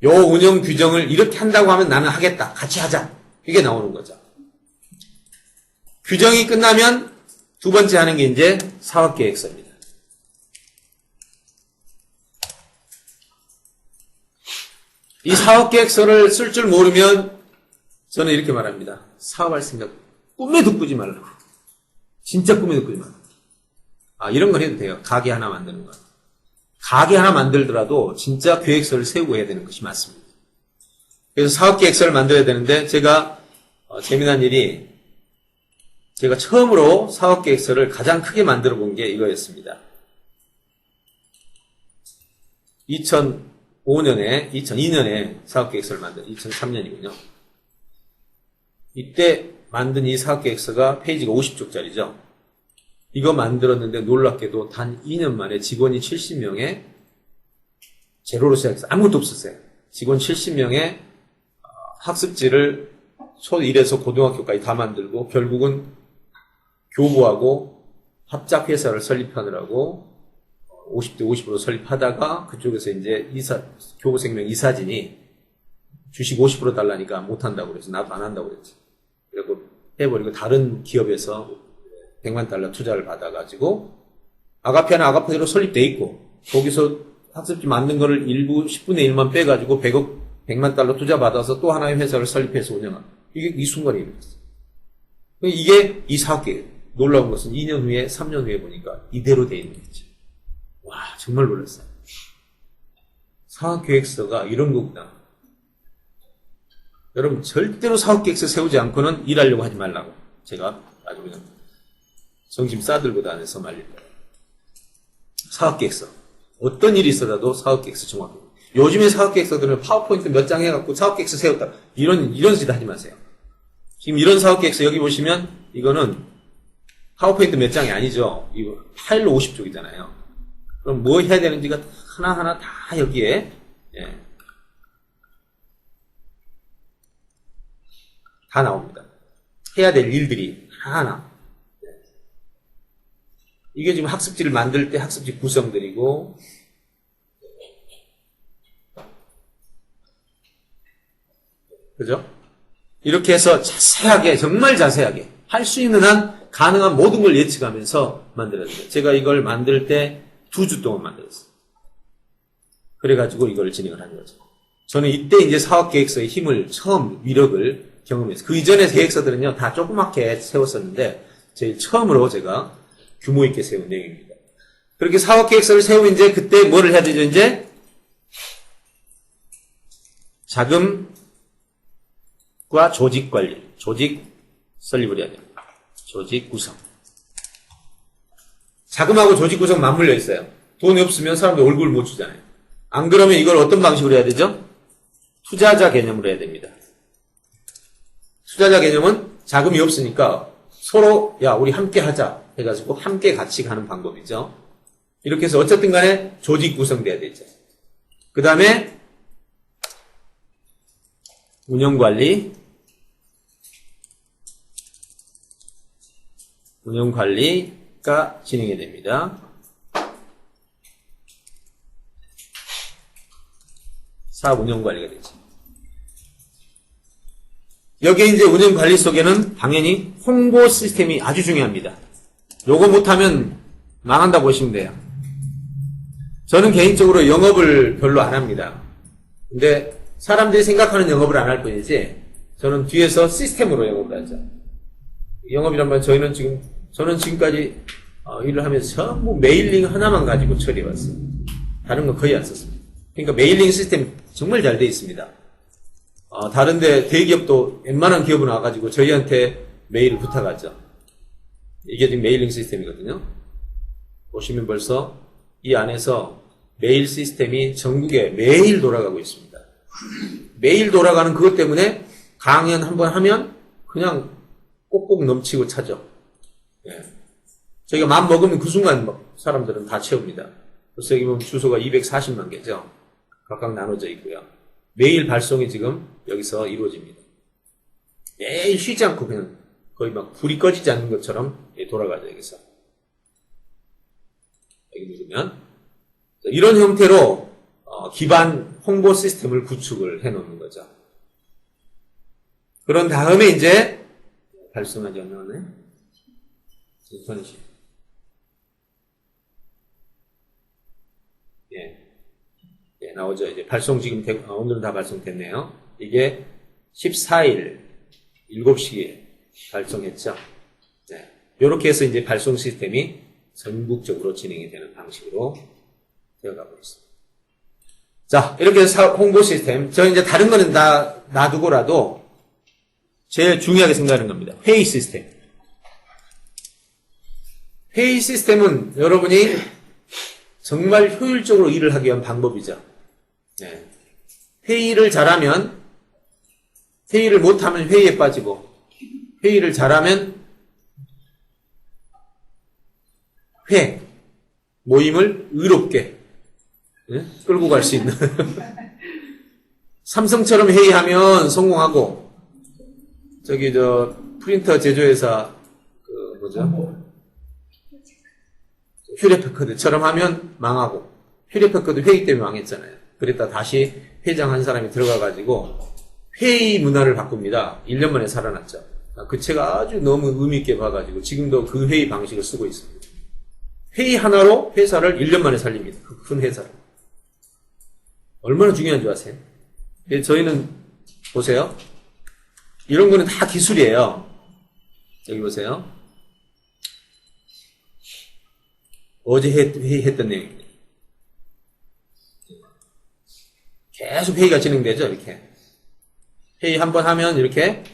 요 운영 규정을 이렇게 한다고 하면 나는 하겠다. 같이 하자. 이게 나오는 거죠. 규정이 끝나면 두 번째 하는 게 이제 사업계획서입니다. 이 사업계획서를 쓸 줄 모르면 저는 이렇게 말합니다. 사업할 생각 꿈에도 꾸지 말라고. 진짜 꿈에도 꾸지 말라고. 이런 건 해도 돼요. 가게 하나 만드는 건. 가게 하나 만들더라도 진짜 계획서를 세우고 해야 되는 것이 맞습니다. 그래서 사업계획서를 만들어야 되는데 제가 재미난 일이 제가 처음으로 사업계획서를 가장 크게 만들어 본 게 이거였습니다. 2002년에 사업계획서를 2003년이군요. 이때 만든 이 사업계획서가 페이지가 50쪽짜리죠. 이거 만들었는데 놀랍게도 단 2년 만에 직원이 70명에 제로로 시작해서 아무것도 없었어요. 직원 70명에 학습지를 초1에서 고등학교까지 다 만들고 결국은 교부하고 합작회사를 설립하느라고 50대 50으로 설립하다가 그쪽에서 이제 교부생명 이사진이 주식 50% 달라니까 못한다고 그래서 나도 안 한다고 그랬지. 그리고 해버리고 다른 기업에서 100만 달러 투자를 받아가지고 아가페는 아가페대로 설립돼 있고 거기서 학습지 만든 거를 일부 10분의 1만 빼가지고 100만 달러 투자 받아서 또 하나의 회사를 설립해서 운영한 이게 이 순간에 일어났어요. 이게 이 사업계획. 놀라운 것은 2년 후에 3년 후에 보니까 이대로 돼 있는 거죠. 와 정말 놀랐어요. 사업계획서가 이런 거구나. 여러분 절대로 사업계획서 세우지 않고는 일하려고 하지 말라고 제가 아주 그냥 정신 싸들고 다녀서 말릴 거예요. 사업계획서 어떤 일이 있어도 사업계획서 정확히. 요즘에 사업계획서들은 파워포인트 몇 장 해갖고 사업계획서 세웠다 이런 짓 하지 마세요. 지금 이런 사업계획서 여기 보시면 이거는 파워포인트 몇 장이 아니죠. 이거 파일로 50쪽이잖아요. 그럼 뭐 해야 되는지가 하나하나 다 여기에 다 나옵니다. 해야 될 일들이 하나하나. 이게 지금 학습지를 만들 때 학습지 구성들이고 그죠? 이렇게 해서 자세하게 정말 자세하게 할 수 있는 한 가능한 모든 걸 예측하면서 만들었어요. 제가 이걸 만들 때 2주 동안 만들었어요. 그래가지고 이걸 진행을 한 거죠. 저는 이때 이제 사업계획서의 힘을 처음 위력을 경험했어요. 그 이전의 계획서들은요 다 조그맣게 세웠었는데 제일 처음으로 제가 규모 있게 세운 내용입니다. 그렇게 사업계획서를 세우면 이제 그때 뭐를 해야 되죠? 이제 자금과 조직관리, 조직 설립을 해야 됩니다. 조직 구성. 자금하고 조직 구성 맞물려 있어요. 돈이 없으면 사람들 얼굴 못 주잖아요. 안 그러면 이걸 어떤 방식으로 해야 되죠? 투자자 개념으로 해야 됩니다. 투자자 개념은 자금이 없으니까 서로 야 우리 함께 하자 해가지고 함께 같이 가는 방법이죠. 이렇게 해서 어쨌든 간에 조직 구성돼야 되죠. 그 다음에 운영관리가 진행이 됩니다. 사업 운영관리가 되죠. 여기에 이제 운영관리 속에는 당연히 홍보 시스템이 아주 중요합니다. 요거 못하면 망한다 보시면 돼요. 저는 개인적으로 영업을 별로 안 합니다. 근데 사람들이 생각하는 영업을 안 할 뿐이지 저는 뒤에서 시스템으로 영업을 하죠. 영업이란 말 저는 지금까지 일을 하면서 전부 메일링 하나만 가지고 처리해왔어요. 다른 건 거의 안 썼습니다. 그러니까 메일링 시스템 정말 잘 돼 있습니다. 다른데 대기업도 웬만한 기업은 와가지고 저희한테 메일을 부탁하죠. 이게 지금 메일링 시스템이거든요. 보시면 벌써 이 안에서 메일 시스템이 전국에 매일 돌아가고 있습니다. 매일 돌아가는 그것 때문에 강연 한번 하면 그냥 꼭꼭 넘치고 차죠. 예. 저희가 마음 먹으면 그 순간 사람들은 다 채웁니다. 그래서 여기 보면 주소가 240만 개죠. 각각 나눠져 있고요. 매일 발송이 지금 여기서 이루어집니다. 매일 쉬지 않고 그냥 거의 막 불이 꺼지지 않는 것처럼 돌아가죠. 여기서. 여기 누르면 이런 형태로 기반 홍보 시스템을 구축을 해놓는 거죠. 그런 다음에 이제 발송하지 않나네? 예, 나오죠. 이제 발송 지금 오늘은 다 발송됐네요. 이게 14일 7시에 발송했죠. 네. 이렇게 해서 이제 발송 시스템이 전국적으로 진행이 되는 방식으로 되어가고 있습니다. 자, 이렇게 해서 홍보 시스템. 저 이제 다른 거는 다 놔두고라도 제일 중요하게 생각하는 겁니다. 회의 시스템. 회의 시스템은 여러분이 정말 효율적으로 일을 하기 위한 방법이죠. 네. 회의를 잘하면, 회의를 못하면 회의에 빠지고, 회의를 잘하면 모임을 의롭게 끌고 갈 수 있는. 삼성처럼 회의하면 성공하고, 프린터 제조회사, 휴레패커드처럼 하면 망하고, 휴레패커드 회의 때문에 망했잖아요. 그랬다 다시 회장 한 사람이 들어가가지고, 회의 문화를 바꿉니다. 1년 만에 살아났죠. 그 책 아주 너무 의미 있게 봐가지고 지금도 그 회의 방식을 쓰고 있습니다. 회의 하나로 회사를 1년 만에 살립니다. 그 큰 회사를. 얼마나 중요한 줄 아세요? 저희는 보세요. 이런 거는 다 기술이에요. 여기 보세요. 어제 회의했던 내용입니다. 계속 회의가 진행되죠, 이렇게. 회의 한 번 하면 이렇게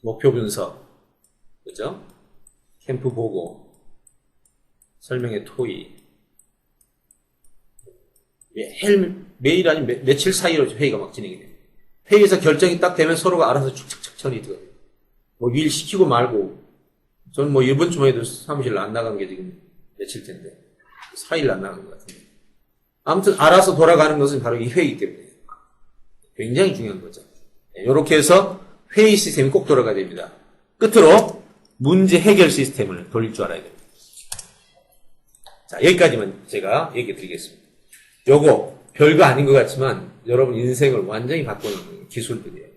목표 분석, 그죠? 캠프 보고, 설명회 토의. 매일 아니면 며칠 사이로 회의가 막 진행이 돼요. 회의에서 결정이 딱 되면 서로가 알아서 축축축 처리 들어가요. 뭐 일 시키고 말고, 저는 뭐 이번 주말에도 사무실 안 나간 게 지금 며칠 텐데, 4일 안 나간 것 같은데. 아무튼 알아서 돌아가는 것은 바로 이 회의이기 때문에 굉장히 중요한 거죠. 이렇게 해서 회의 시스템이 꼭 돌아가야 됩니다. 끝으로 문제 해결 시스템을 돌릴 줄 알아야 됩니다. 자, 여기까지만 제가 얘기 드리겠습니다. 요거 별거 아닌 것 같지만 여러분 인생을 완전히 바꾸는 기술들이에요.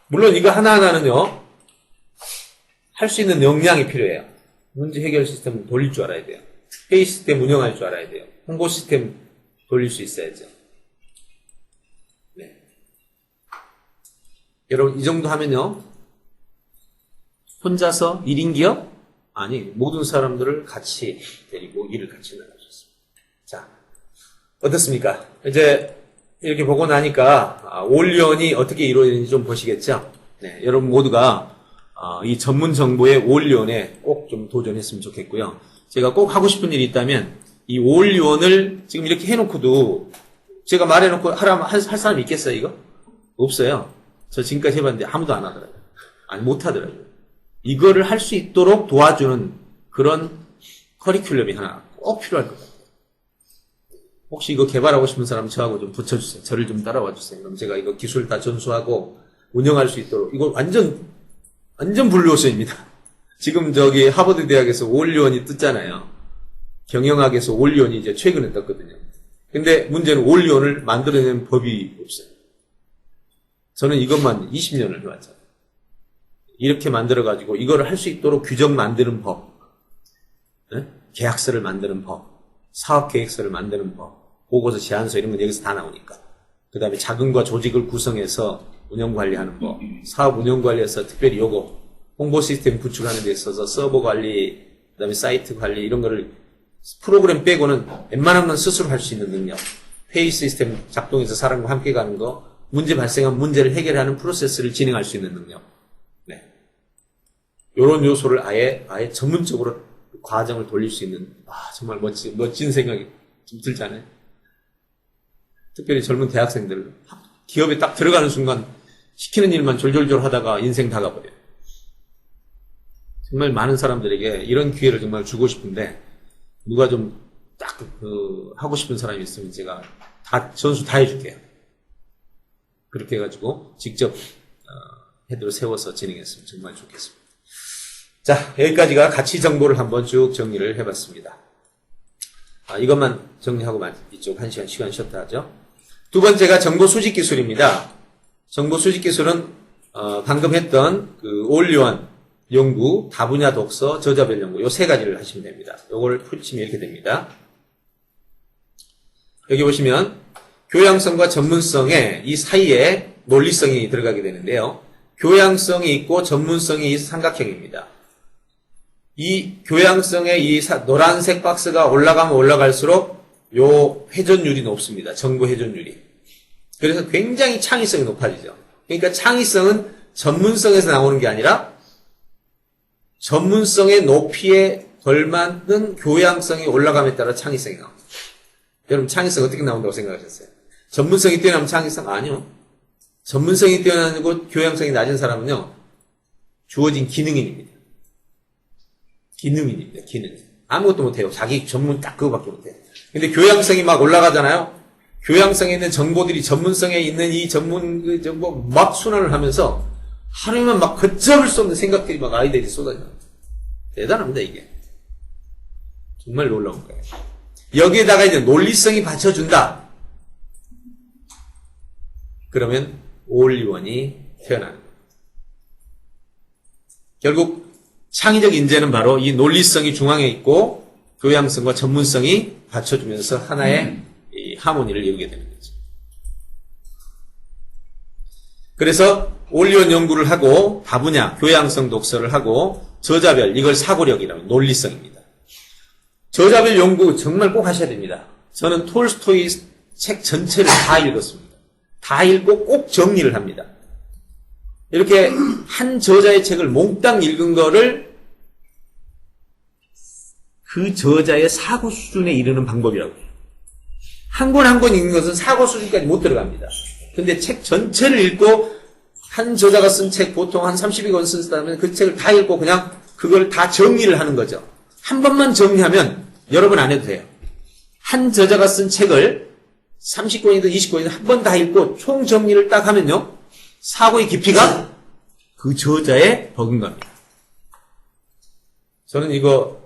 물론 이거 하나하나는요, 할 수 있는 역량이 필요해요. 문제 해결 시스템을 돌릴 줄 알아야 돼요. 회의 시스템 운영할 줄 알아야 돼요. 홍보 시스템 돌릴 수 있어야죠. 네. 여러분, 이 정도 하면요, 혼자서 1인 기업? 아니, 모든 사람들을 같이 데리고 일을 같이 나갈 수 있습니다. 자, 어떻습니까? 이제 이렇게 보고 나니까 올리언이 어떻게 이루어지는지 좀 보시겠죠? 네, 여러분 모두가 이 전문 정보의 올리언에 꼭 좀 도전했으면 좋겠고요. 제가 꼭 하고 싶은 일이 있다면 이 올리원을 지금 이렇게 해놓고도 제가 말해놓고 할 사람이 있겠어요, 이거? 없어요. 저 지금까지 해봤는데 아무도 안 하더라고요. 아니, 못 하더라고요. 이거를 할 수 있도록 도와주는 그런 커리큘럼이 하나 꼭 필요할 것 같아요. 혹시 이거 개발하고 싶은 사람 저하고 좀 붙여주세요. 저를 좀 따라와 주세요. 그럼 제가 이거 기술 다 전수하고 운영할 수 있도록. 이거 완전 블루오션입니다. 지금 저기 하버드 대학에서 올리원이 떴잖아요. 경영학에서 올리언이 이제 최근에 떴거든요. 근데 문제는 올리언을 만들어내는 법이 없어요. 저는 이것만 20년을 해왔잖아요. 이렇게 만들어가지고 이거를 할 수 있도록 규정 만드는 법, 네? 계약서를 만드는 법, 사업계획서를 만드는 법, 보고서, 제안서 이런 건 여기서 다 나오니까. 그 다음에 자금과 조직을 구성해서 운영관리하는 법, 사업 운영관리에서 특별히 요거, 홍보 시스템 구축하는 데 있어서 서버 관리, 그 다음에 사이트 관리 이런 거를 프로그램 빼고는 웬만한 건 스스로 할 수 있는 능력, 회의 시스템 작동해서 사람과 함께 가는 거, 문제 발생한 문제를 해결하는 프로세스를 진행할 수 있는 능력. 네. 요런 요소를 아예 전문적으로 과정을 돌릴 수 있는, 정말 멋진 생각이 좀 들잖아요. 특별히 젊은 대학생들, 기업에 딱 들어가는 순간 시키는 일만 졸졸졸 하다가 인생 다 가버려요. 정말 많은 사람들에게 이런 기회를 정말 주고 싶은데, 누가 좀 딱 하고 싶은 사람이 있으면 제가 전수 다 해줄게요. 그렇게 해가지고 직접 헤드로 세워서 진행했으면 정말 좋겠습니다. 자, 여기까지가 가치 정보를 한번 쭉 정리를 해봤습니다. 이것만 정리하고 이쪽 1시간 시간 쉬었다 하죠. 두 번째가 정보 수집 기술입니다. 정보 수집 기술은 방금 했던 그 올리원 연구, 다분야 독서, 저자별 연구 요 세 가지를 하시면 됩니다. 요걸 풀치면 이렇게 됩니다. 여기 보시면 교양성과 전문성의 이 사이에 논리성이 들어가게 되는데요. 교양성이 있고 전문성이 이 삼각형입니다. 이 교양성의 이 노란색 박스가 올라가면 올라갈수록 요 회전율이 높습니다. 정보 회전율이. 그래서 굉장히 창의성이 높아지죠. 그러니까 창의성은 전문성에서 나오는 게 아니라 전문성의 높이에 걸맞는 교양성이 올라감에 따라 창의성이 나옵니다. 여러분 창의성 어떻게 나온다고 생각하셨어요? 전문성이 뛰어나면 창의성? 아니요. 전문성이 뛰어나고 교양성이 낮은 사람은요, 주어진 기능인입니다. 기능인입니다. 기능. 아무것도 못해요. 자기 전문 딱 그거밖에 못해요. 근데 교양성이 막 올라가잖아요. 교양성에 있는 정보들이 전문성에 있는 이 전문 정보 막 순환을 하면서 하루에만 막 걷잡을 수 없는 생각들이 막 아이들이 쏟아져요. 대단합니다, 이게. 정말 놀라운 거예요. 여기에다가 이제 논리성이 받쳐준다. 그러면 올리원이 태어나는 거예요. 결국 창의적 인재는 바로 이 논리성이 중앙에 있고 교양성과 전문성이 받쳐주면서 하나의 이 하모니를 이루게 되는 거죠. 그래서 올리원 연구를 하고 다분야, 교양성 독서를 하고 저자별, 이걸 사고력이라고 논리성입니다. 저자별 연구 정말 꼭 하셔야 됩니다. 저는 톨스토이 책 전체를 다 읽었습니다. 다 읽고 꼭 정리를 합니다. 이렇게 한 저자의 책을 몽땅 읽은 거를 그 저자의 사고 수준에 이르는 방법이라고 해요. 한 권 한 권 읽는 것은 사고 수준까지 못 들어갑니다. 근데 책 전체를 읽고 한 저자가 쓴 책 보통 한 32권 쓴다면 그 책을 다 읽고 그냥 그걸 다 정리를 하는 거죠. 한 번만 정리하면 여러 번 안 해도 돼요. 한 저자가 쓴 책을 30권이든 20권이든 한 번 다 읽고 총 정리를 딱 하면요. 사고의 깊이가 그 저자에 버금갑니다. 저는 이거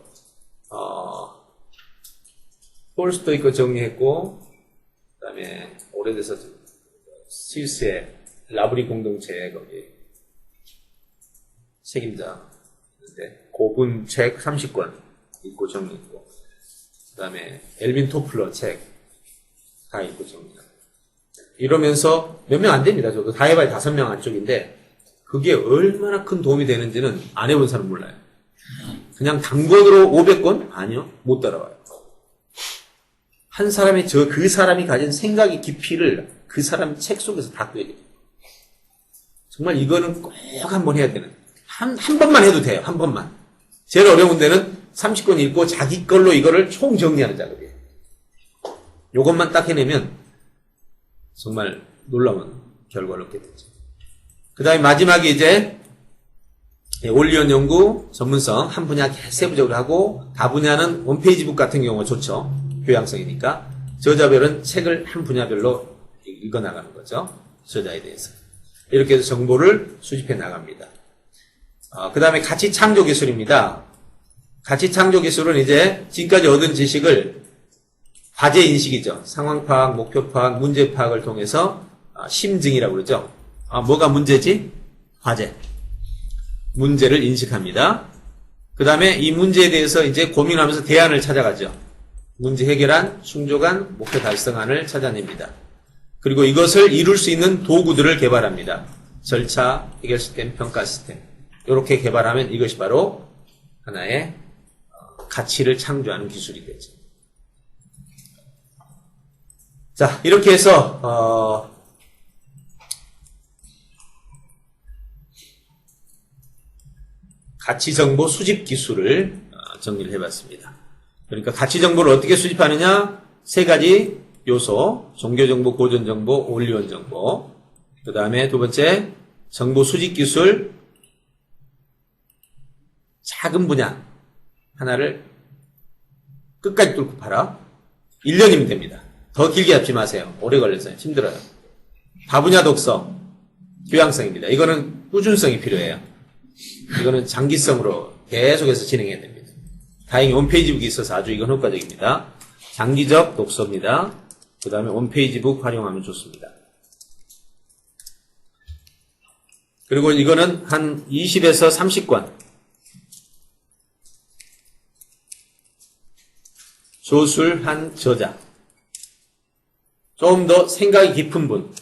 톨스토이 거 정리했고 그다음에 오래돼서 스위스의 라브리 공동체 거기 책임자 있는데 고분 책 30권 읽고 정리했고 그다음에 엘빈 토플러 책 다 읽고 정리하고 이러면서 몇 명 안 됩니다. 저도 다 해봐야 5명 안쪽인데 그게 얼마나 큰 도움이 되는지는 안 해본 사람 몰라요. 그냥 단권으로 500권? 아니요. 못 따라와요. 한 사람의 그 사람이 가진 생각의 깊이를 그 사람 책 속에서 다 꿰게 돼요. 정말 이거는 꼭 한번 해야 되는. 한 번만 해도 돼요. 한 번만. 제일 어려운 데는 30권 읽고 자기 걸로 이거를 총 정리하는 작업이에요. 요것만 딱 해내면 정말 놀라운 결과를 얻게 되죠. 그 다음에 마지막에 이제 올리원 연구 전문성 한 분야 세부적으로 하고 다분야는 원페이지북 같은 경우가 좋죠. 교양성이니까. 저자별은 책을 한 분야별로 읽어나가는 거죠. 저자에 대해서. 이렇게 해서 정보를 수집해 나갑니다. 그 다음에 가치 창조 기술입니다. 가치 창조 기술은 이제 지금까지 얻은 지식을 과제 인식이죠. 상황 파악, 목표 파악, 문제 파악을 통해서 심증이라고 그러죠. 뭐가 문제지? 과제. 문제를 인식합니다. 그 다음에 이 문제에 대해서 이제 고민하면서 대안을 찾아가죠. 문제 해결안, 충족안, 목표 달성안을 찾아냅니다. 그리고 이것을 이룰 수 있는 도구들을 개발합니다. 절차, 해결 시스템, 평가 시스템. 이렇게 개발하면 이것이 바로 하나의 가치를 창조하는 기술이 되죠. 자, 이렇게 해서 가치정보 수집 기술을 정리를 해봤습니다. 그러니까 가치정보를 어떻게 수집하느냐? 3가지 요소, 종교정보, 고전정보, 올리원 정보. 그 다음에 2번째, 정보 수집 기술, 작은 분야 하나를 끝까지 뚫고 팔아. 1년이면 됩니다. 더 길게 잡지 마세요. 오래 걸려서 힘들어요. 다분야 독서, 교양성입니다. 이거는 꾸준성이 필요해요. 이거는 장기성으로 계속해서 진행해야 됩니다. 다행히 홈페이지북이 있어서 아주 이건 효과적입니다. 장기적 독서입니다. 그 다음에 홈페이지북 활용하면 좋습니다. 그리고 이거는 한 20에서 30권. 조술한 저자. 좀 더 생각이 깊은 분.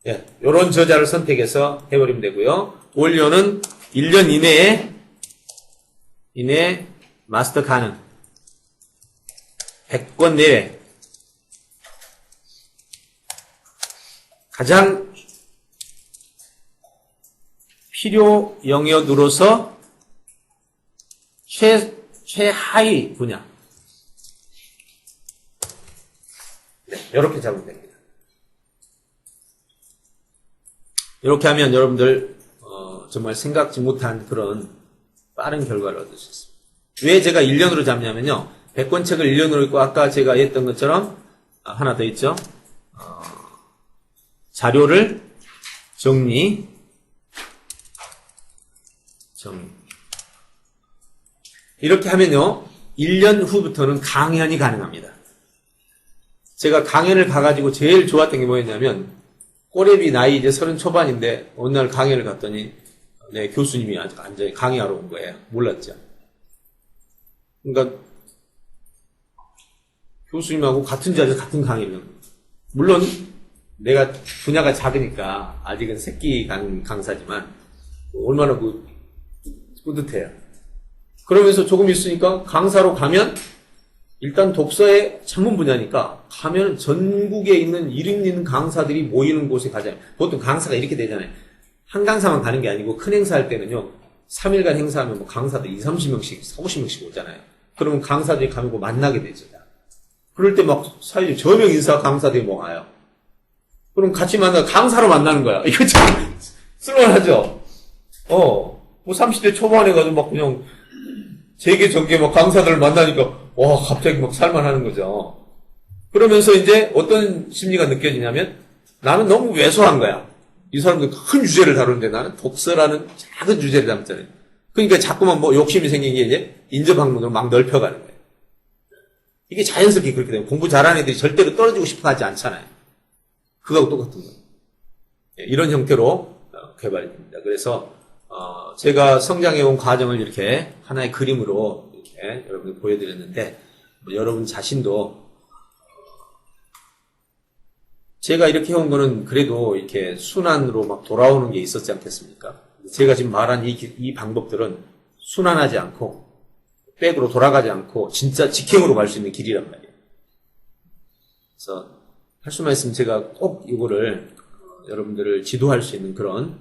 예, 요런 저자를 선택해서 해버리면 되고요. 올리원은 1년 이내에 마스터 가능. 100권 내외. 가장 필요 영역으로서 최하위 분야. 이렇게 잡으면 됩니다. 이렇게 하면 여러분들 정말 생각지 못한 그런 빠른 결과를 얻을 수 있습니다. 왜 제가 1년으로 잡냐면요. 100권 책을 1년으로 읽고 아까 제가 했던 것처럼 하나 더 있죠. 자료를 정리. 이렇게 하면요. 1년 후부터는 강연이 가능합니다. 제가 강연을 가가지고 제일 좋았던 게 뭐였냐면 꼬레비 나이 이제 30 초반인데 어느 날 강의를 갔더니 내 교수님이 앉아 강의하러 온 거예요. 몰랐죠. 그러니까 교수님하고 같은 자리에서 같은 강의를. 물론 내가 분야가 작으니까 아직은 새끼 강사지만 얼마나 뿌듯해요. 그러면서 조금 있으니까 강사로 가면 일단 독서의 전문 분야니까 가면 전국에 있는 이름 있는 강사들이 모이는 곳에 가잖아요. 보통 강사가 이렇게 되잖아요. 한 강사만 가는 게 아니고 큰 행사할 때는요. 3일간 행사하면 뭐 강사들 20, 30명씩, 50명씩 오잖아요. 그러면 강사들이 가면 뭐 만나게 되죠. 그럴 때 막 사회적 저명 인사 강사들이 뭐 와요. 그럼 같이 강사로 만나는 거야. 이거 참 쓸만하죠? 뭐 30대 초반에 가서 막 그냥 재계 전계 막 강사들을 만나니까 와, 갑자기 막 살만하는 거죠. 그러면서 이제 어떤 심리가 느껴지냐면 나는 너무 왜소한 거야. 이 사람들 큰 주제를 다루는데 나는 독서라는 작은 주제를 담잖아요. 그러니까 자꾸만 뭐 욕심이 생긴 게 이제 인접 학문으로 막 넓혀가는 거예요. 이게 자연스럽게 그렇게 되면 공부 잘하는 애들이 절대로 떨어지고 싶어 하지 않잖아요. 그거하고 똑같은 거예요. 이런 형태로 개발이 됩니다. 그래서 제가 성장해온 과정을 이렇게 하나의 그림으로 이렇게 여러분들 보여드렸는데 뭐 여러분 자신도 제가 이렇게 해온 거는 그래도 이렇게 순환으로 막 돌아오는 게 있었지 않겠습니까? 제가 지금 말한 이 방법들은 순환하지 않고 백으로 돌아가지 않고 진짜 직행으로 갈 수 있는 길이란 말이에요. 그래서 할 수만 있으면 제가 꼭 이거를 여러분들을 지도할 수 있는 그런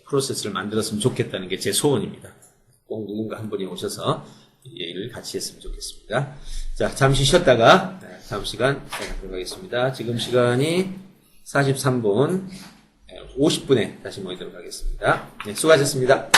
프로세스를 만들었으면 좋겠다는 게 제 소원입니다. 꼭 누군가 한 분이 오셔서 이 얘기를 같이 했으면 좋겠습니다. 자, 잠시 쉬었다가 다음 시간 시작하도록 하겠습니다. 지금 시간이 43분, 50분에 다시 모이도록 하겠습니다. 네, 수고하셨습니다.